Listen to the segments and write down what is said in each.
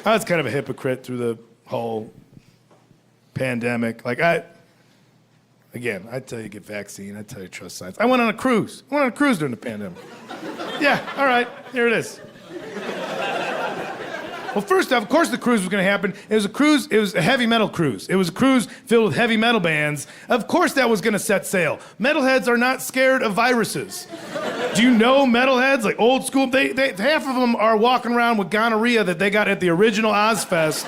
I was kind of a hypocrite through the whole pandemic. Like, I tell you get vaccine. I tell you trust science. I went on a cruise. I went on a cruise during the pandemic. Yeah, all right, here it is. Well, first off, of course the cruise was going to happen. It was a cruise, it was a heavy metal cruise. It was a cruise filled with heavy metal bands. Of course that was going to set sail. Metalheads are not scared of viruses. Do you know metalheads, like old school? They half of them are walking around with gonorrhea that they got at the original Ozfest.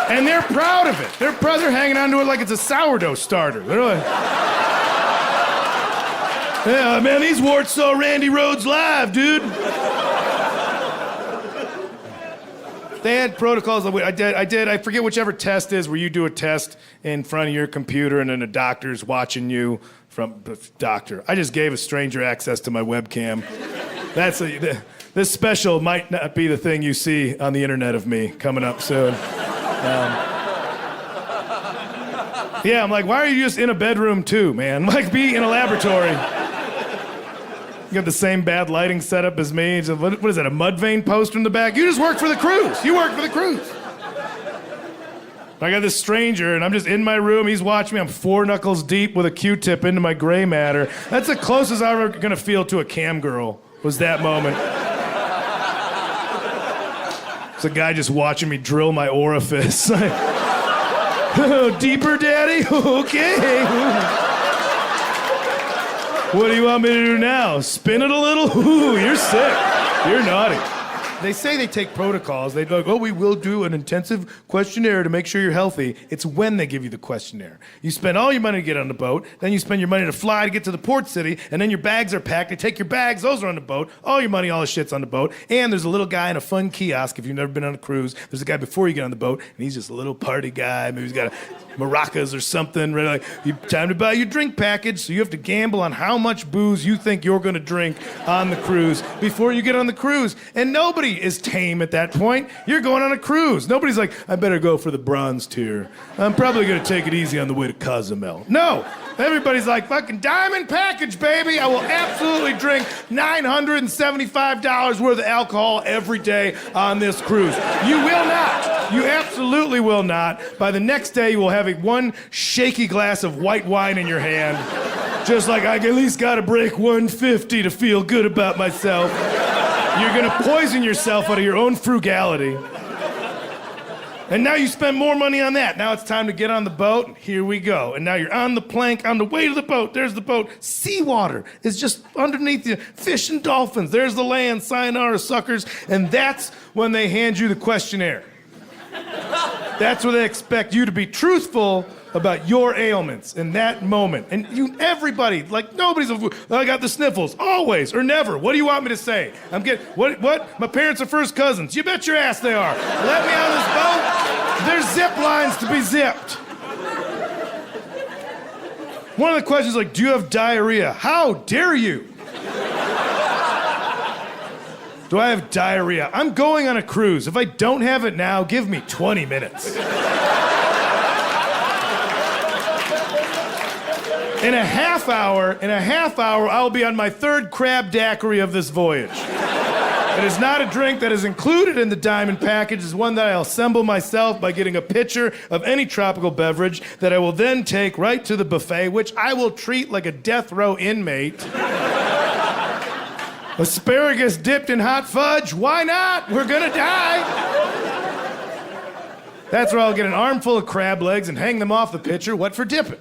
And they're proud of it. They're hanging on to it like it's a sourdough starter. They're like, yeah, man, these warts saw Randy Rhoads live, dude. They had protocols. I forget whichever test is where you do a test in front of your computer and then a doctor's watching you from doctor. I just gave a stranger access to my webcam. This special might not be the thing you see on the internet of me coming up soon. Yeah, I'm like, why are you just in a bedroom too, man? Like, be in a laboratory. You got the same bad lighting setup as me. What is that, a Mudvayne poster in the back? You just work for the cruise. You work for the cruise. I got this stranger, and I'm just in my room. He's watching me. I'm 4 knuckles deep with a Q-tip into my gray matter. That's the closest I'm ever gonna feel to a cam girl, was that moment. It's a guy just watching me drill my orifice. Deeper, daddy? Okay. What do you want me to do now? Spin it a little? Ooh, you're sick. You're naughty. They say they take protocols. They're like, oh, we will do an intensive questionnaire to make sure you're healthy. It's when they give you the questionnaire. You spend all your money to get on the boat, then you spend your money to fly to get to the port city, and then your bags are packed. They take your bags, those are on the boat. All your money, all the shit's on the boat. And there's a little guy in a fun kiosk, if you've never been on a cruise. There's a guy before you get on the boat, and he's just a little party guy. Maybe he's got maracas or something. Right? Like, time to buy your drink package, so you have to gamble on how much booze you think you're going to drink on the cruise before you get on the cruise. And nobody is tame at that point. You're going on a cruise. Nobody's like, I better go for the bronze tier. I'm probably going to take it easy on the way to Cozumel. No. Everybody's like, fucking diamond package, baby. I will absolutely drink $975 worth of alcohol every day on this cruise. You will not. You absolutely will not. By the next day, you will have one shaky glass of white wine in your hand. Just like, I at least got to break 150 to feel good about myself. You're going to poison yourself out of your own frugality. And now you spend more money on that. Now it's time to get on the boat. Here we go. And now you're on the plank, on the way to the boat. There's the boat. Seawater is just underneath you. Fish and dolphins. There's the land. Sayonara, suckers. And that's when they hand you the questionnaire. That's where they expect you to be truthful about your ailments in that moment. And everybody, like nobody's, I got the sniffles, always or never. What do you want me to say? What? My parents are first cousins. You bet your ass they are. Let me on this boat. There's zip lines to be zipped. One of the questions is like, do you have diarrhea? How dare you? Do I have diarrhea? I'm going on a cruise. If I don't have it now, give me 20 minutes. In a half hour, I'll be on my 3rd crab daiquiri of this voyage. It is not a drink that is included in the diamond package. It's one that I'll assemble myself by getting a pitcher of any tropical beverage that I will then take right to the buffet, which I will treat like a death row inmate. Asparagus dipped in hot fudge, why not? We're gonna die. That's where I'll get an armful of crab legs and hang them off the pitcher. What for dipping?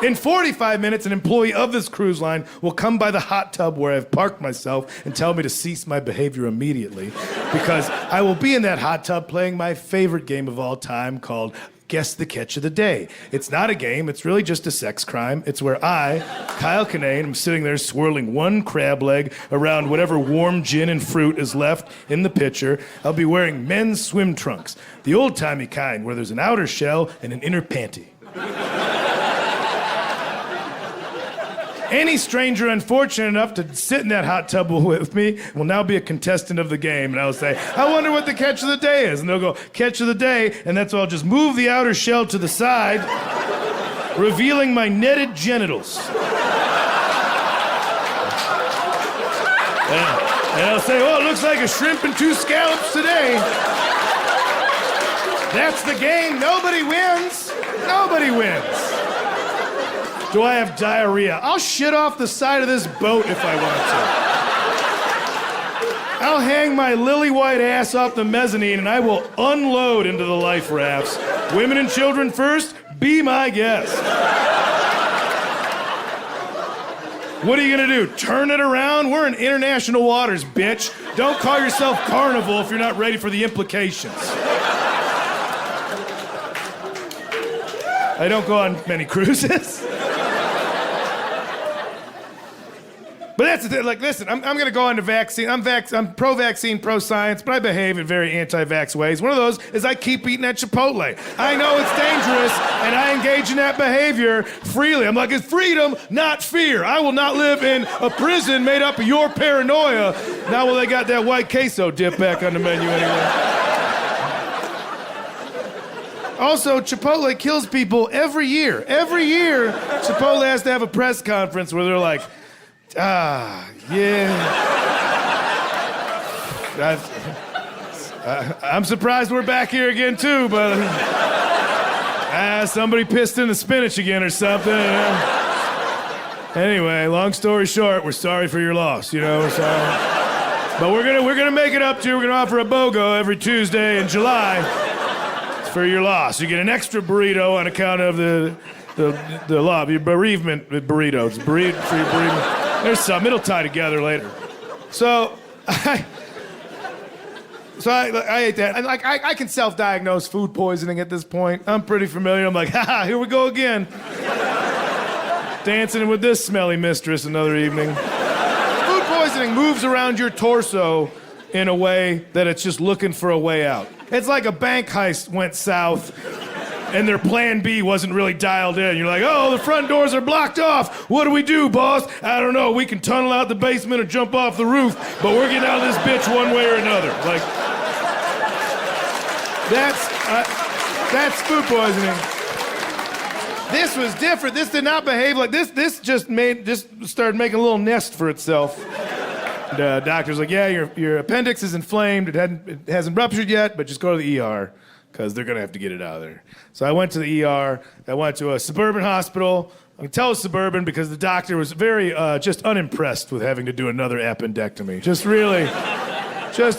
In 45 minutes, an employee of this cruise line will come by the hot tub where I've parked myself and tell me to cease my behavior immediately because I will be in that hot tub playing my favorite game of all time called Guess the Catch of the Day. It's not a game, it's really just a sex crime. It's where I, Kyle Kinane, am sitting there swirling one crab leg around whatever warm gin and fruit is left in the pitcher. I'll be wearing men's swim trunks, the old-timey kind where there's an outer shell and an inner panty. Any stranger unfortunate enough to sit in that hot tub with me will now be a contestant of the game. And I'll say, I wonder what the catch of the day is. And they'll go, catch of the day. And that's why I'll just move the outer shell to the side, revealing my netted genitals. And I'll say, oh, it looks like a shrimp and 2 scallops today. That's the game. Nobody wins. Nobody wins. Do I have diarrhea? I'll shit off the side of this boat if I want to. I'll hang my lily white ass off the mezzanine and I will unload into the life rafts. Women and children first, be my guest. What are you gonna do? Turn it around? We're in international waters, bitch. Don't call yourself Carnival if you're not ready for the implications. I don't go on many cruises. But that's the thing, like, listen, I'm gonna go on to vaccine. I'm pro-vaccine, pro-science, but I behave in very anti-vax ways. One of those is I keep eating at Chipotle. I know it's dangerous, and I engage in that behavior freely. I'm like, it's freedom, not fear. I will not live in a prison made up of your paranoia. Now, well, they got that white queso dip back on the menu anyway. Also, Chipotle kills people every year. Every year, Chipotle has to have a press conference where they're like, yeah. I'm surprised we're back here again, too, but somebody pissed in the spinach again or something. Anyway, long story short, we're sorry for your loss, we're sorry. But we're gonna make it up to you. We're gonna offer a BOGO every Tuesday in July for your loss. You get an extra burrito on account of the love, your bereavement burritos. For your bereavement. There's some. It'll tie together later. So I ate that. And like I can self-diagnose food poisoning at this point. I'm pretty familiar. I'm like, here we go again. Dancing with this smelly mistress another evening. Food poisoning moves around your torso in a way that it's just looking for a way out. It's like a bank heist went south and their plan B wasn't really dialed in. You're like, oh, the front doors are blocked off. What do we do, boss? I don't know. We can tunnel out the basement or jump off the roof, but we're getting out of this bitch one way or another. Like, that's food poisoning. This was different. This did not behave like this. This just started making a little nest for itself. The doctor's like, yeah, your appendix is inflamed. It hasn't ruptured yet, but just go to the ER. Because they're going to have to get it out of there. So I went to the ER. I went to a suburban hospital. I can tell it's suburban because the doctor was very just unimpressed with having to do another appendectomy. Just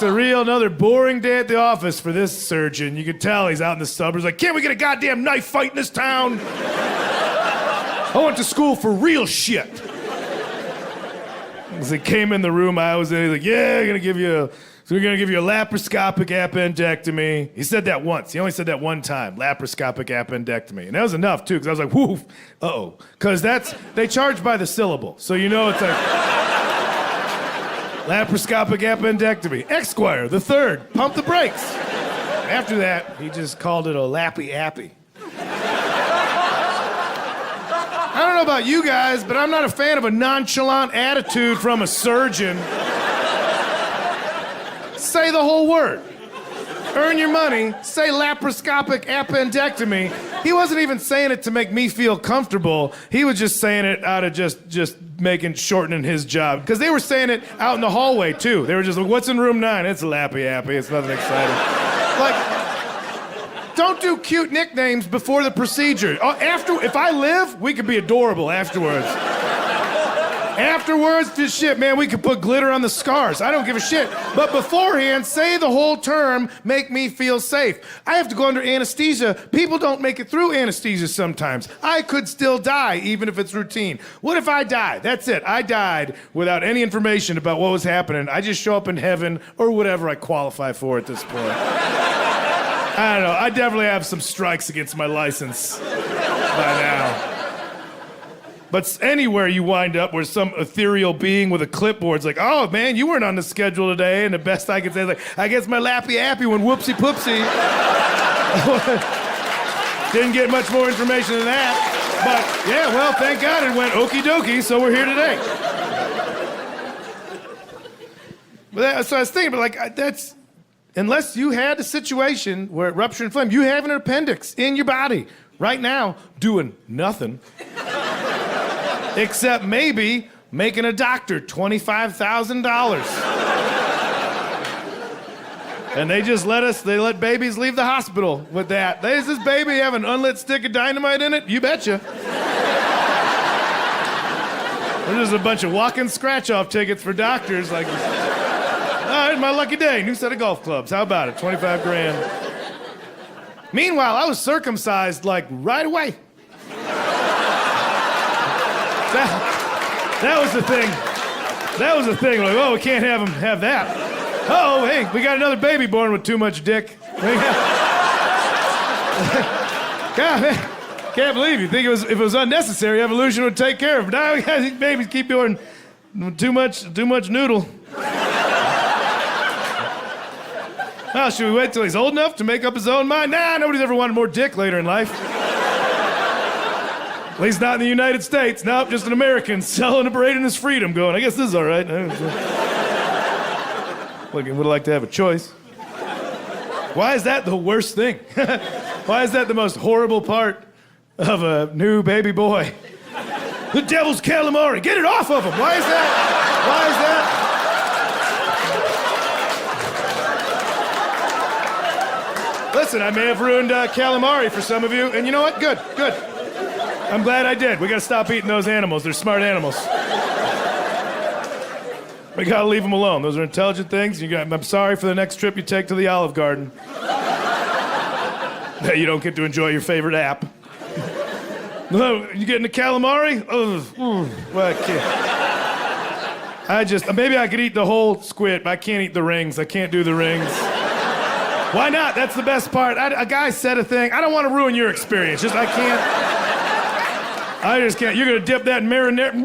another boring day at the office for this surgeon. You could tell he's out in the suburbs like, can't we get a goddamn knife fight in this town? I went to school for real shit. As he came in the room I was in, he's like, yeah, we're going to give you a laparoscopic appendectomy. He said that once. He only said that one time, laparoscopic appendectomy. And that was enough, too, because I was like, whoo, uh-oh. Because they charge by the syllable. So it's like, laparoscopic appendectomy. Esquire, the third, pump the brakes. After that, he just called it a Lappy-Happy. I don't know about you guys, but I'm not a fan of a nonchalant attitude from a surgeon. Say the whole word. Earn your money, say laparoscopic appendectomy. He wasn't even saying it to make me feel comfortable. He was just saying it out of just shortening his job. Because they were saying it out in the hallway, too. They were just like, what's in room 9? It's a Lappy-Happy. It's nothing exciting. Like, don't do cute nicknames before the procedure. If I live, we could be adorable afterwards. Afterwards, just shit, man, we could put glitter on the scars. I don't give a shit. But beforehand, say the whole term, make me feel safe. I have to go under anesthesia. People don't make it through anesthesia sometimes. I could still die, even if it's routine. What if I die? That's it. I died without any information about what was happening. I just show up in heaven or whatever I qualify for at this point. I don't know. I definitely have some strikes against my license by now. But anywhere you wind up where some ethereal being with a clipboard's like, oh, man, you weren't on the schedule today. And the best I can say is like, I guess my Lappy-Happy went whoopsie-poopsie. Didn't get much more information than that. But, yeah, well, thank God it went okie dokie, so we're here today. So I was thinking, but like, that's, unless you had a situation where it ruptured and inflamed, you have an appendix in your body right now doing nothing. Except maybe making a doctor $25,000. And they just let babies leave the hospital with that. Does this baby have an unlit stick of dynamite in it? You betcha. There's just a bunch of walk-in scratch-off tickets for doctors. Like, oh, it's my lucky day. New set of golf clubs. How about it? 25 grand. Meanwhile, I was circumcised like right away. That was the thing. That was the thing. Like, oh, we can't have him have that. Oh, hey, we got another baby born with too much dick. God, man, can't believe you think if it was unnecessary, evolution would take care of it. Now these babies keep doing too much noodle. Well, should we wait till he's old enough to make up his own mind? Nah, nobody's ever wanted more dick later in life. At least not in the United States. Nope, just an American celebrating his freedom going, I guess this is all right. Look, I would like to have a choice. Why is that the worst thing? Why is that the most horrible part of a new baby boy? The devil's calamari. Get it off of him. Why is that? Why is that? Listen, I may have ruined calamari for some of you, and you know what? Good. I'm glad I did. We gotta stop eating those animals. They're smart animals. We gotta leave them alone. Those are intelligent things. I'm sorry for the next trip you take to the Olive Garden. That you don't get to enjoy your favorite app. No, you getting the calamari? Well, I can't. Maybe I could eat the whole squid, but I can't eat the rings. I can't do the rings. Why not? That's the best part. A guy said a thing. I don't want to ruin your experience. I can't. I just can't. You're gonna dip that in marinara.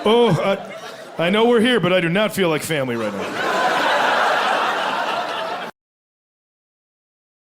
Oh, I know we're here, but I do not feel like family right now.